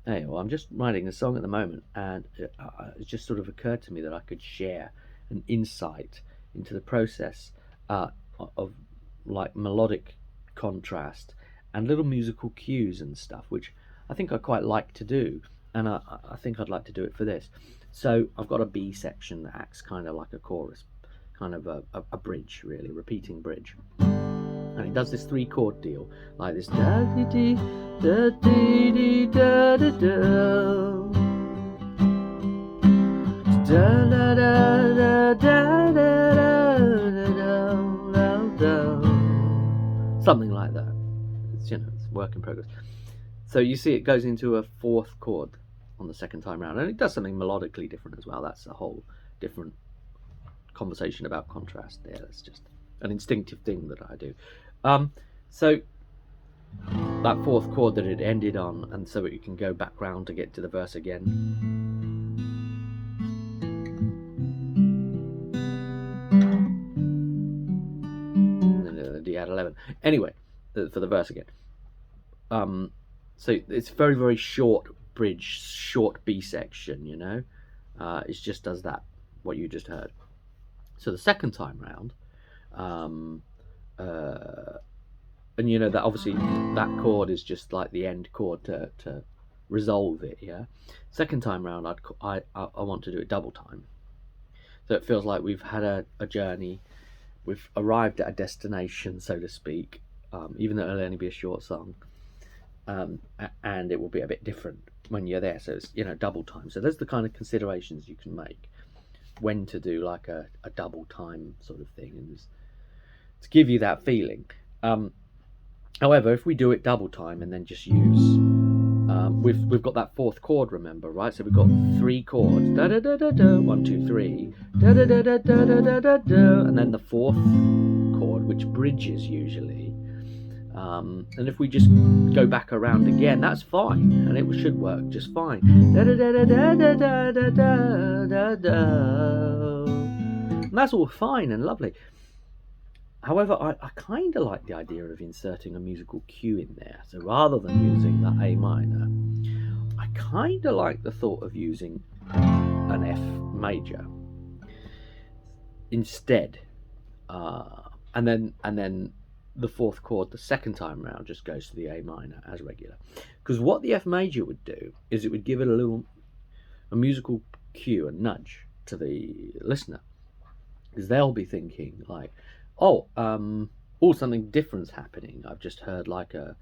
Hey, well, I'm just writing a song at the moment, and it just sort of occurred to me that I could share an insight into the process uh, of like melodic contrast and little musical cues and stuff, which I think I quite like to do, and I think I'd like to do it for this. So I've got a B section that acts kind of like a chorus, kind of a bridge, really, repeating bridge, and it does this three chord deal like this da dee dee da dee dee da da da da da da da da da da, something like that. It's, it's work in progress. So you see it goes into a fourth chord on the second time round, and it does something melodically different as well. That's a whole different conversation about contrast there. That's just an instinctive thing that I do. So that fourth chord that it ended on, and so you can go back round to get to the verse again. And then the D add 11. Anyway, for the verse again. So it's very, very short bridge, short B section, it just does that, what you just heard. So the second time round, and that obviously that chord is just like the end chord to resolve it. Yeah. Second time round, I want to do it double time, so it feels like we've had a journey, we've arrived at a destination, so to speak. Even though it'll only be a short song, and it will be a bit different when you're there. So it's double time. So there's the kind of considerations you can make when to do like a double time sort of thing, and to give you that feeling. However, if we do it double time and then just use, we've got that fourth chord, remember, right? So we've got three chords, da da da da da, 1 2 3, da da da da da da da da da, and then the fourth chord, which bridges usually. And if we just go back around again, that's fine, and it should work just fine. Da da da da da da da da da da, and that's all fine and lovely. However, I kind of like the idea of inserting a musical cue in there. So rather than using that A minor, I kind of like the thought of using an F major instead, and then the fourth chord the second time round just goes to the A minor as regular. Because what the F major would do is it would give it a musical cue, a nudge to the listener, because they'll be thinking like, oh, something different's happening. I've just heard like a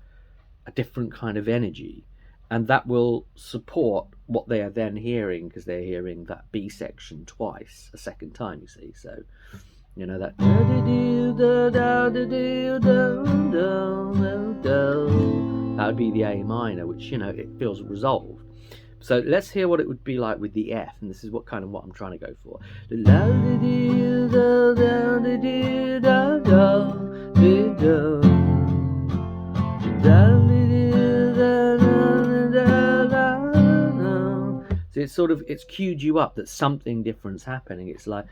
different kind of energy, and that will support what they are then hearing, because they're hearing that B section twice, a second time, you see. So that that would be the A minor, which it feels resolved. So let's hear what it would be like with the F, and this is what I'm trying to go for. So it's cued you up that something different's happening. It's like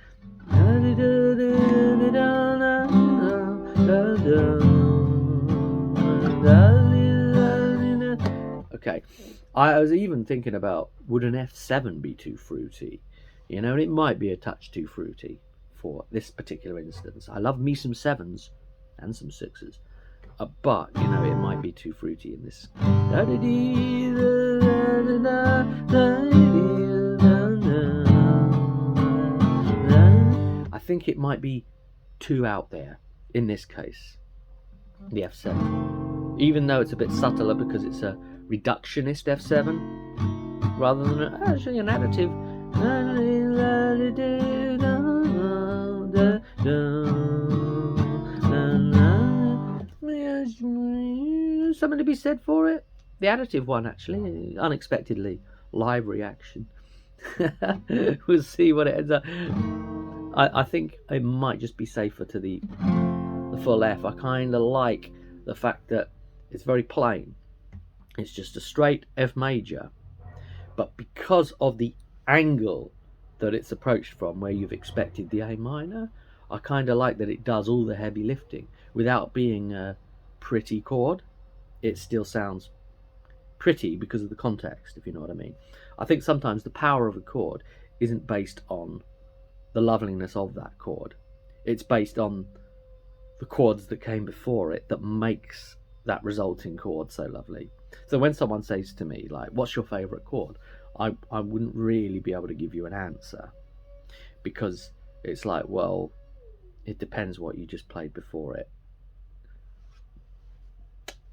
okay. I was even thinking about, would an F7 be too fruity? And it might be a touch too fruity for this particular instance. I love me some sevens and some sixes, but it might be too fruity in this. I think it might be too out there in this case, the F7, even though it's a bit subtler because it's a reductionist F7 rather than actually an additive. Something to be said for it. The additive one, actually, unexpectedly live reaction. We'll see what it ends up. I think it might just be safer to the full F. I kind of like the fact that it's very plain. It's just a straight F major, but because of the angle that it's approached from, where you've expected the A minor, I kind of like that it does all the heavy lifting without being a pretty chord. It still sounds pretty because of the context, if you know what I mean. I think sometimes the power of a chord isn't based on the loveliness of that chord. It's based on the chords that came before it that makes that resulting chord so lovely. So when someone says to me, like, what's your favourite chord? I wouldn't really be able to give you an answer, because it's like, well, it depends what you just played before it.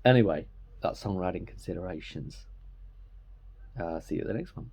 Anyway, that's songwriting considerations. See you at the next one.